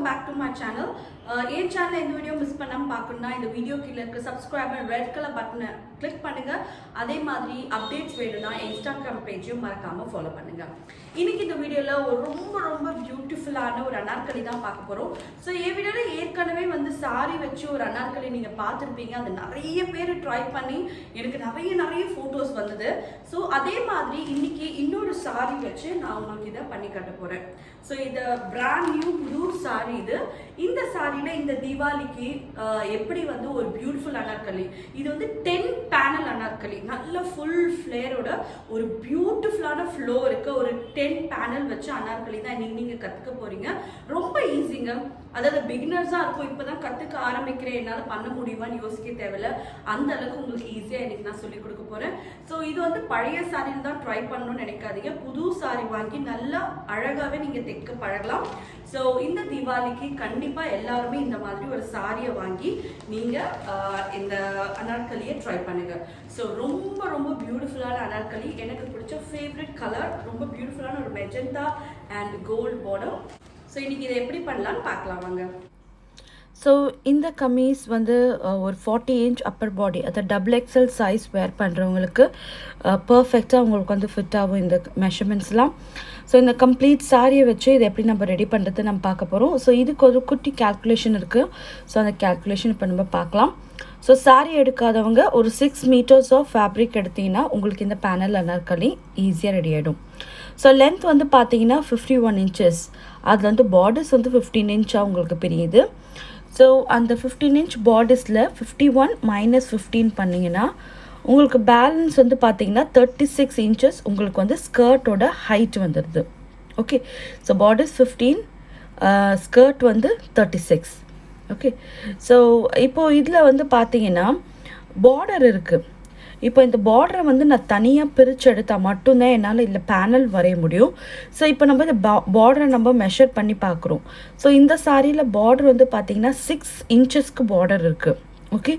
back to my channel. In channel இந்த video miss பண்ணாம பார்க்கணும்னா இந்த வீடியோ கீழ இருக்க subscribe and red color பட்டனை click பண்ணுங்க. அதே மாதிரி அப்டேட்ஸ் வேணும்னா Instagram பேஜையும் மறக்காம ஃபாலோ பண்ணுங்க. இன்னைக்கு இந்த வீடியோல ஒரு ரொம்ப பியூட்டிஃபுல்லான ஒரு அனார்கலி தான் பார்க்க போறோம். சோ இந்த வீடியோல ஏற்கனவே வந்து saree வச்சு ஒரு அனார்கலி நீங்க பார்த்திருப்பீங்க. அது நிறைய பேர் ட்ரை பண்ணி எனக்கு நிறைய போட்டோஸ் வந்தது. சோ அதே மாதிரி இன்னைக்கு இன்னொரு saree வச்சு நான் உங்களுக்கு இத பண்ணி காட்ட போறேன். சோ இது brand new புது saree இது. இந்த சாரியில இந்த தீபாவளிக்கு எப்படி வந்து ஒரு பியூட்டிஃபுல் அனார்கலி, இது வந்து 10 பேனல் அனார்கலி, நல்ல ஃபுல் ஃப்ளேரோட ஒரு பியூட்டிஃபுல்லான ஃப்ளோ இருக்க ஒரு 10 பேனல் வச்சு அனார்கலி தான் இன்னைக்கு நீங்க கத்துக்க போறீங்க. ரொம்ப ஈஸிங்க. அதாவது பிகினர்ஸா இருக்கும், இப்பதான் கத்துக்க ஆரம்பிக்கிறேன், என்னால பண்ண முடியுமான்னு யோசிக்க தேவையில்ல, அந்த அளவுக்கு உங்களுக்கு ஈஸியா இன்னைக்கு நான் சொல்லி கொடுக்க போறேன். ஸோ இது வந்து பழைய சாரியில் தான் ட்ரை பண்ணணும்னு நினைக்காதீங்க, புது சாரி வாங்கி நல்லா அழகாவே நீங்க தைக்க பழகலாம். ஸோ இந்த தீபாவளிக்கு கண்டிப்பா எல்லாருமே இந்த மாதிரி ஒரு சாரியை வாங்கி நீங்க இந்த அனார்கலியை ட்ரை பண்ணுங்க. ஸோ ரொம்ப பியூட்டிஃபுல்லான அனார்கலி, எனக்கு பிடிச்ச ஃபேவரட் கலர், ரொம்ப பியூட்டிஃபுல்லான ஒரு magenta and gold border. So இன்னைக்கு இதை எப்படி பண்ணலான்னு பார்க்கலாம் வாங்க. ஸோ இந்த கமீஸ் வந்து ஒரு 40 inch அப்பர் பாடி, அதை டபுள் எக்ஸல் சைஸ் வேர் பண்ணுறவங்களுக்கு பர்ஃபெக்டாக உங்களுக்கு வந்து ஃபிட் ஆகும் இந்த மெஷர்மெண்ட்ஸ்லாம். ஸோ இந்த கம்ப்ளீட் சாரியை வச்சு இதை எப்படி நம்ம ரெடி பண்ணுறது நம்ம பார்க்க போகிறோம். ஸோ இதுக்கு ஒரு குட்டி கேல்குலேஷன் இருக்குது. ஸோ அந்த கேல்குலேஷன் இப்போ நம்ம பார்க்கலாம். ஸோ சாரீ எடுக்காதவங்க ஒரு 6 meters ஆஃப் ஃபேப்ரிக் எடுத்திங்கன்னா உங்களுக்கு இந்த பேனல் அனார்கலி ஈஸியாக ரெடி ஆகிடும். ஸோ லென்த் வந்து பார்த்தீங்கன்னா 51 inches, அதில் வந்து பார்டர்ஸ் வந்து 15 inch உங்களுக்கு பிரியுது. ஸோ அந்த 15 inch பார்டர்ஸில் 51 - 15 பண்ணிங்கன்னா உங்களுக்கு பேலன்ஸ் வந்து பார்த்தீங்கன்னா 36 inches உங்களுக்கு வந்து ஸ்கர்ட்டோட ஹைட் வந்துடுது. ஓகே, ஸோ பார்டர்ஸ் 15, ஸ்கர்ட் வந்து 36. ஓகே, ஸோ இப்போது இதில் வந்து பார்த்தீங்கன்னா பார்டர் இருக்குது. இப்போ இந்த பார்டரை வந்து நான் தனியாக பிரித்து எடுத்தால் மட்டும்தான் என்னால் இதில் பேனல் வரைய முடியும். ஸோ இப்போ நம்ம இந்த பார்டரை நம்ம மெஷர் பண்ணி பார்க்குறோம். ஸோ இந்த சாரியில் பார்டர் வந்து பார்த்திங்கன்னா 6 inchesக்கு பார்டர் இருக்குது. ஓகே,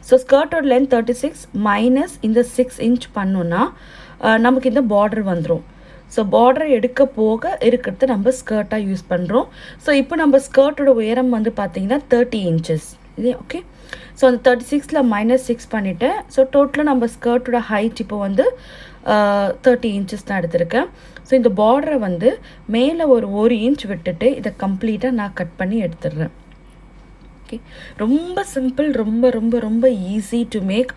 ஸோ ஸ்கர்ட்டோட லென்த் 36 மைனஸ் இந்த 6 inch பண்ணோன்னா நமக்கு இந்த பார்டர் வந்துடும். ஸோ பார்டரை எடுக்க போக இருக்கிறது நம்ம ஸ்கர்ட்டாக யூஸ் பண்ணுறோம். ஸோ இப்போ நம்ம ஸ்கர்ட்டோட உயரம் வந்து பார்த்திங்கன்னா 30 inches இது. ஓகே, ஸோ அந்த 36ல் -6 பண்ணிவிட்டேன். ஸோ டோட்டலாக நம்ம ஸ்கர்ட்டோட ஹைட் இப்போ வந்து 30 inches தான் எடுத்திருக்கேன். ஸோ இந்த பார்டரை வந்து மேலே ஒரு 1 inch விட்டுட்டு இதை கம்ப்ளீட்டாக நான் கட் பண்ணி எடுத்துடுறேன். ஓகே, ரொம்ப சிம்பிள், ரொம்ப ஈஸி டு மேக்.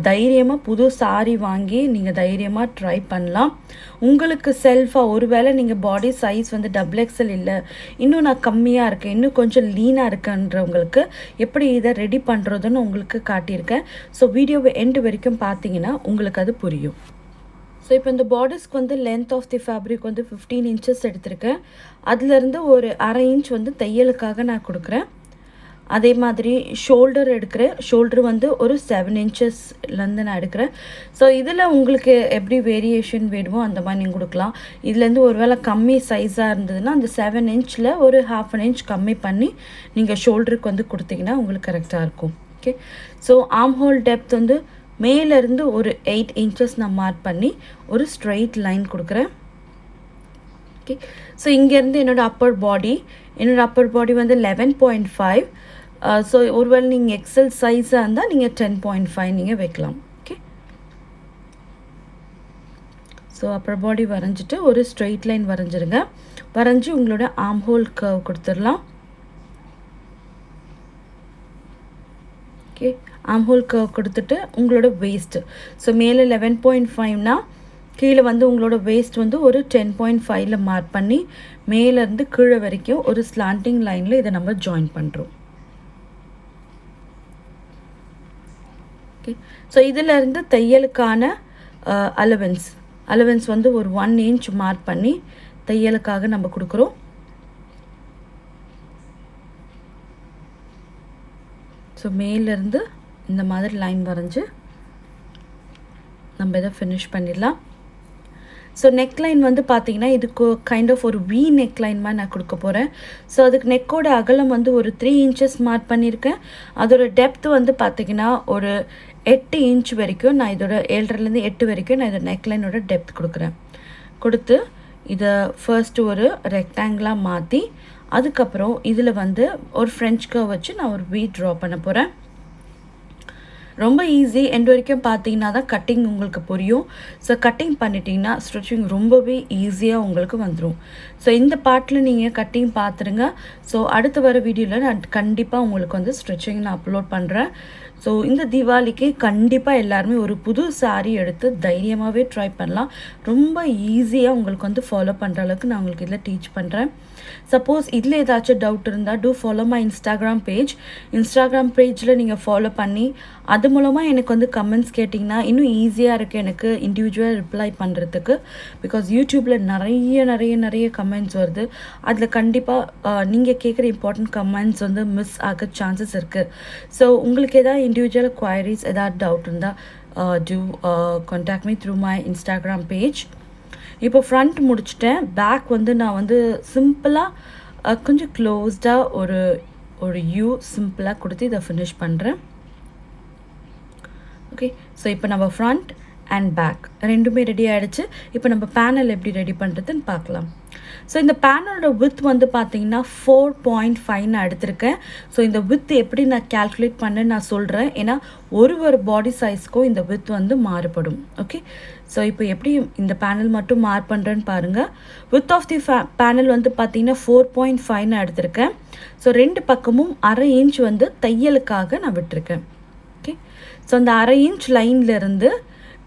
தைரியமாக புது சாரி வாங்கி நீங்கள் தைரியமாக ட்ரை பண்ணலாம். உங்களுக்கு செல்ஃபாக ஒருவேளை நீங்கள் பாடி சைஸ் வந்து டபுள் எக்ஸல் இல்லை, இன்னும் நான் கம்மியாக இருக்கேன், இன்னும் கொஞ்சம் லீனாக இருக்கேன்றவங்களுக்கு எப்படி இதை ரெடி பண்ணுறதுன்னு உங்களுக்கு காட்டியிருக்கேன். ஸோ வீடியோவை எண்டு வரைக்கும் பார்த்தீங்கன்னா உங்களுக்கு அது புரியும். ஸோ இப்போ இந்த பார்டர்ஸ்க்கு வந்து லென்த் ஆஃப் தி ஃபேப்ரிக் வந்து 15 inches எடுத்திருக்கேன். அதுலேருந்து ஒரு அரை இன்ச் வந்து தையலுக்காக நான் கொடுக்குறேன். அதே மாதிரி ஷோல்டர் எடுக்கிறேன். ஷோல்டர் வந்து ஒரு 7 inchesலேருந்து நான் எடுக்கிறேன். ஸோ இதில் உங்களுக்கு எப்படி வேரியேஷன் வேணுமோ அந்த மாதிரி நீங்கள் கொடுக்கலாம். இதுலேருந்து ஒரு வேளை கம்மி சைஸாக இருந்ததுன்னா அந்த 7 inchல ஒரு 1/2 inch கம்மி பண்ணி நீங்கள் ஷோல்டருக்கு வந்து கொடுத்தீங்கன்னா உங்களுக்கு கரெக்டாக இருக்கும். Okay, so arm whole depth வந்து மேலேருந்து ஒரு 8 inches நான் மார்க் பண்ணி ஒரு ஸ்ட்ரெயிட் லைன் கொடுக்குறேன். ஓகே, ஸோ இங்கேருந்து என்னோடய அப்பர் பாடி வந்து 11.5. ஸோ ஒருவேளை நீங்கள் எக்ஸல் சைஸாக இருந்தால் நீங்கள் 10.5 நீங்கள் வைக்கலாம். ஓகே, ஸோ அப்பர் பாடி வரைஞ்சிட்டு ஒரு ஸ்ட்ரெயிட் லைன் வரைஞ்சிருங்க. வரைஞ்சி உங்களோட ஆர்ம் ஹோல் கர்வ் கொடுத்துடலாம். ஓகே, ஆர்ம் ஹோல் கர்வ் கொடுத்துட்டு உங்களோட வேஸ்ட்டு, ஸோ மேலே 11.5னா கீழே வந்து உங்களோட வேஸ்ட் வந்து ஒரு 10.5ல் மார்க் பண்ணி மேலேருந்து கீழே வரைக்கும் ஒரு ஸ்லாண்டிங் லைனில் இதை நம்ம ஜாயின் பண்ணுறோம். ஓகே, ஸோ இதிலேருந்து தையலுக்கான அலவன்ஸ் வந்து ஒரு 1 inch மார்க் பண்ணி தையலுக்காக நம்ம கொடுக்குறோம். ஸோ மேலேருந்து இந்த மாதிரி லைன் வரைஞ்சி நம்ம இதை ஃபினிஷ் பண்ணிடலாம். ஸோ நெக்லைன் வந்து பார்த்தீங்கன்னா இதுக்கு கைண்ட் ஆஃப் ஒரு வி நெக்லைன் மாதிரி நான் கொடுக்க போகிறேன். ஸோ அதுக்கு நெக்கோட அகலம் வந்து ஒரு 3 inches மார்க் பண்ணியிருக்கேன். அதோட டெப்த் வந்து பார்த்திங்கன்னா ஒரு 8 inch வரைக்கும் நான் இதோட 7லேருந்து 8 வரைக்கும் நான் இதோட நெக்லைனோட டெப்த் கொடுக்குறேன். கொடுத்து இதை ஃபர்ஸ்ட் ஒரு ரெக்டாங்கிளாக மாற்றி அதுக்கப்புறம் இதில் வந்து ஒரு ஃப்ரெஞ்ச் கர்வ் வச்சு நான் ஒரு V ட்ரா பண்ண போகிறேன். ரொம்ப ஈஸி. எண்ட் வரைக்கும் பார்த்தீங்கன்னா தான் கட்டிங் உங்களுக்கு புரியும். ஸோ கட்டிங் பண்ணிட்டீங்கன்னா ஸ்டிச்சிங் ரொம்பவே ஈஸியாக உங்களுக்கு வந்துடும். ஸோ இந்த பார்ட்டில் நீங்கள் கட்டிங் பார்த்துருங்க. ஸோ அடுத்து வர வீடியோவில் நான் கண்டிப்பாக உங்களுக்கு வந்து ஸ்டிச்சிங் நான் அப்லோட் பண்ணுறேன். ஸோ இந்த தீபாவளிக்கு கண்டிப்பாக எல்லாருமே ஒரு புது சாரீ எடுத்து தைரியமாகவே ட்ரை பண்ணலாம். ரொம்ப ஈஸியாக உங்களுக்கு வந்து ஃபாலோ பண்ணுற அளவுக்கு நான் உங்களுக்கு இதில் டீச் பண்ணுறேன். சப்போஸ் இதில் ஏதாச்சும் டவுட் இருந்தால் டூ ஃபாலோ மை இன்ஸ்டாகிராம் பேஜில் நீங்கள் ஃபாலோ பண்ணி அது மூலமாக எனக்கு வந்து கமெண்ட்ஸ் கேட்டிங்கன்னா இன்னும் ஈஸியாக இருக்குது எனக்கு இண்டிவிஜுவல் ரிப்ளை பண்ணுறதுக்கு. பிகாஸ் யூடியூப்பில் நிறைய கமெண்ட்ஸ் வருது. அதில் கண்டிப்பாக நீங்கள் கேட்குற இம்பார்ட்டன்ட் கமெண்ட்ஸ் வந்து மிஸ் ஆக சான்சஸ் இருக்குது. ஸோ உங்களுக்கு ஏதாவது இண்டிவிஜுவல் குவயரிஸ் ஏதாவது டவுட் இருந்தால் to contact me through my Instagram page. இப்போ ஃப்ரண்ட் முடிச்சிட்டேன். பேக் வந்து நான் வந்து சிம்பிளாக கொஞ்சம் க்ளோஸ்டாக ஒரு யூ சிம்பிளாக கொடுத்து இதை ஃபினிஷ் பண்ணுறேன். ஓகே, ஸோ இப்போ நம்ம ஃப்ரண்ட் அண்ட் பேக் ரெண்டுமே ரெடி ஆகிடுச்சு. இப்போ நம்ம பேனல் எப்படி ரெடி பண்ணுறதுன்னு பார்க்கலாம். ஸோ இந்த பேனலோட வித் வந்து பார்த்தீங்கன்னா 4.5 நான் எடுத்திருக்கேன். ஸோ இந்த வித் எப்படி நான் கேல்குலேட் பண்ணேன்னு நான் சொல்கிறேன். ஏன்னா ஒரு பாடி சைஸ்க்கும் இந்த வித் வந்து மாறுபடும். ஓகே, ஸோ இப்போ எப்படி இந்த பேனல் மட்டும் மார்க் பண்ணுறேன்னு பாருங்கள். வித் ஆஃப் தி பேனல் வந்து பார்த்தீங்கன்னா 4.5 நான் எடுத்திருக்கேன். ஸோ 2 பக்கமும் 1/2 இன்ச் வந்து தையலுக்காக நான் விட்டுருக்கேன். ஓகே, ஸோ அந்த 1/2 இன்ச் லைன்லேருந்து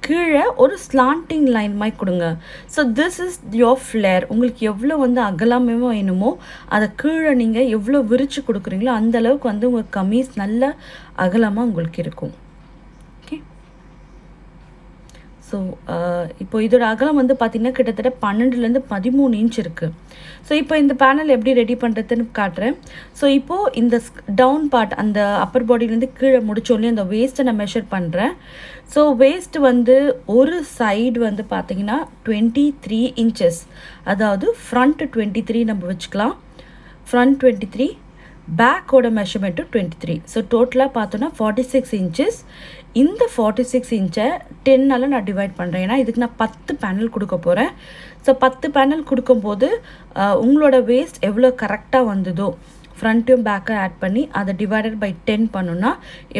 கீழே ஒரு ஸ்லாண்டிங் லைன் மாதிரி கொடுங்க. So this is your flare. உங்களுக்கு எவ்வளோ வந்து அகலமே வேணுமோ அதை கீழே நீங்கள் எவ்வளோ விரித்து கொடுக்குறீங்களோ அந்தளவுக்கு வந்து உங்கள் கமீஸ் நல்ல அகலமாக உங்களுக்கு இருக்கும். ஓகே, ஸோ இப்போ இதோட அகலம் வந்து பார்த்திங்கன்னா கிட்டத்தட்ட 12லேருந்து 13 இன்ச் இருக்குது. ஸோ இப்போ இந்த பேனல் எப்படி ரெடி பண்ணுறதுன்னு காட்டுறேன். ஸோ இப்போது இந்த டவுன் பார்ட் அந்த அப்பர் பாடியிலேருந்து கீழே முடிச்சோடனே அந்த வேஸ்ட்டை நான் மெஷர் பண்ணுறேன். ஸோ வேஸ்ட் வந்து ஒரு சைடு வந்து பார்த்திங்கன்னா 23 இன்ச்சஸ், அதாவது ஃப்ரண்ட் 23 நம்ம வச்சுக்கலாம். ஃப்ரண்ட் 23, பேக்கோட மெஷர்மெண்ட்டு 23. ஸோ டோட்டலாக பார்த்தோன்னா 46 இன்ச்சஸ். இந்த 46 இன்ச்சை 10ஆல் நான் டிவைட் பண்ணுறேன். ஏன்னா இதுக்கு நான் 10 பேனல் கொடுக்க போகிறேன். ஸோ 10 பேனல் கொடுக்கும்போது உங்களோட வேஸ்ட் எவ்வளோ கரெக்டாக வந்ததோ ஃப்ரண்ட்டையும் பேக்கை ஆட் பண்ணி அதை டிவைடட் பை 10 பண்ணோன்னா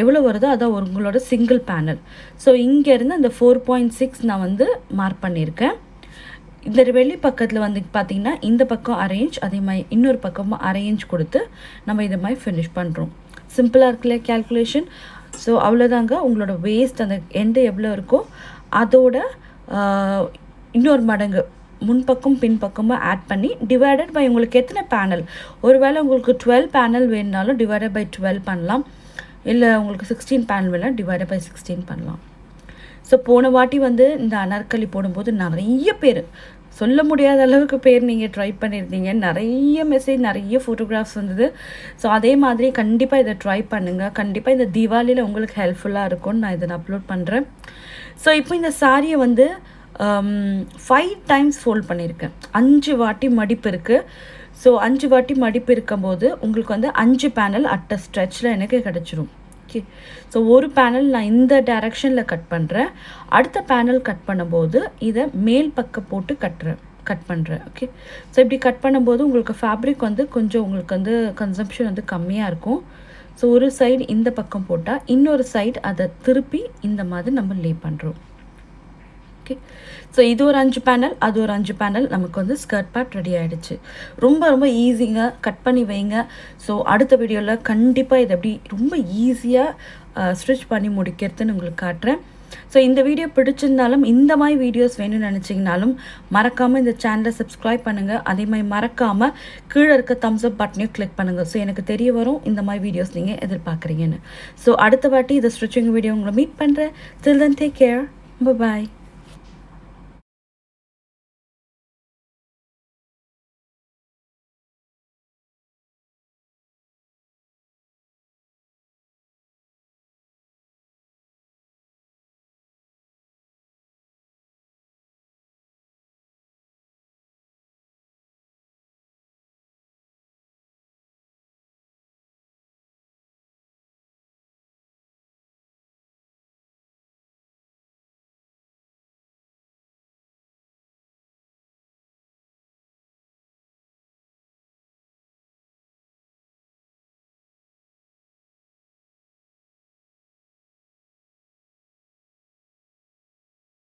எவ்வளோ வருதோ அதான் உங்களோட சிங்கிள் பேனல். ஸோ இங்கேருந்து அந்த 4.6 நான் வந்து மார்க் பண்ணியிருக்கேன். இந்த வெளி பக்கத்தில் வந்து பார்த்திங்கன்னா இந்த பக்கம் 1/2 இன்ச், அதே மாதிரி இன்னொரு பக்கமும் 1/2 இன்ச் கொடுத்து நம்ம இதை மாதிரி ஃபினிஷ் பண்ணுறோம். சிம்பிளாக இருக்குல்ல கேல்குலேஷன். ஸோ அவ்வளோதாங்க. உங்களோட வேஸ்ட் அந்த எண்டு எவ்வளோ இருக்கோ அதோட இன்னொரு மடங்கு முன்பக்கம் பின்பக்கமாக ஆட் பண்ணி டிவைடட் பை உங்களுக்கு எத்தனை பேனல், ஒருவேளை உங்களுக்கு 12 பேனல் வேணுனாலும் டிவைடட் பை 12 பண்ணலாம். இல்லை உங்களுக்கு 16 பேனல் வேணால் டிவைடட் பை 16 பண்ணலாம். ஸோ போன வாட்டி வந்து இந்த அனார்கலி போடும்போது நிறைய பேர், சொல்ல முடியாத அளவுக்கு பேர் நீங்கள் ட்ரை பண்ணியிருந்தீங்க. நிறைய மெசேஜ், நிறைய ஃபோட்டோகிராஃப்ஸ் வந்தது. ஸோ அதே மாதிரி கண்டிப்பாக இதை ட்ரை பண்ணுங்கள். கண்டிப்பாக இந்த தீபாவளியில் உங்களுக்கு ஹெல்ப்ஃபுல்லாக இருக்கும்னு நான் இதை அப்லோட் பண்ணுறேன். ஸோ இப்போ இந்த சாரியை வந்து 5 டைம்ஸ் ஃபோல்ட் பண்ணியிருக்கேன். 5 வாட்டி மடிப்பு இருக்குது. ஸோ 5 வாட்டி மடிப்பு இருக்கும்போது உங்களுக்கு வந்து 5 பேனல் அட்ட ஸ்ட்ரெச்சில் எனக்கு கிடச்சிரும். ஓகே, ஸோ ஒரு பேனல் நான் இந்த டைரக்ஷனில் கட் பண்ணுறேன். அடுத்த பேனல் கட் பண்ணும்போது இதை மேல் பக்கம் போட்டு கட் பண்ணுறேன். ஓகே, ஸோ இப்படி கட் பண்ணும்போது உங்களுக்கு ஃபேப்ரிக் வந்து கொஞ்சம் உங்களுக்கு வந்து கன்சம்ஷன் வந்து கம்மியாக இருக்கும். ஸோ ஒரு சைடு இந்த பக்கம் போட்டால் இன்னொரு சைடு அதை திருப்பி இந்த மாதிரி நம்ம லே பண்ணுறோம். ஓகே, ஸோ இது ஒரு 5 பேனல், அது ஒரு 5 பேனல், நமக்கு வந்து ஸ்கர்ட் பார்ட் ரெடி ஆகிடுச்சு. ரொம்ப ஈஸிங்க, கட் பண்ணி வைங்க. ஸோ அடுத்த வீடியோவில் கண்டிப்பாக இதை எப்படி ரொம்ப ஈஸியாக ஸ்டிச் பண்ணி முடிக்கிறதுன்னு உங்களுக்கு காட்டுறேன். ஸோ இந்த வீடியோ பிடிச்சிருந்தாலும் இந்த மாதிரி வீடியோஸ் வேணும்னு நினச்சிங்கனாலும் மறக்காமல் இந்த சேனலை சப்ஸ்கிரைப் பண்ணுங்கள். அதே மாதிரி மறக்காமல் கீழே இருக்க தம்ஸ் அப் பட்டனையும் கிளிக் பண்ணுங்கள். ஸோ எனக்கு தெரிய வரும் இந்த மாதிரி வீடியோஸ் நீங்கள் எதிர்பார்க்குறீங்கன்னு. ஸோ அடுத்த வாட்டி இந்த ஸ்டிச்சிங் வீடியோ உங்களை மீட் பண்ணுறேன். Till then, take care. Bye-bye.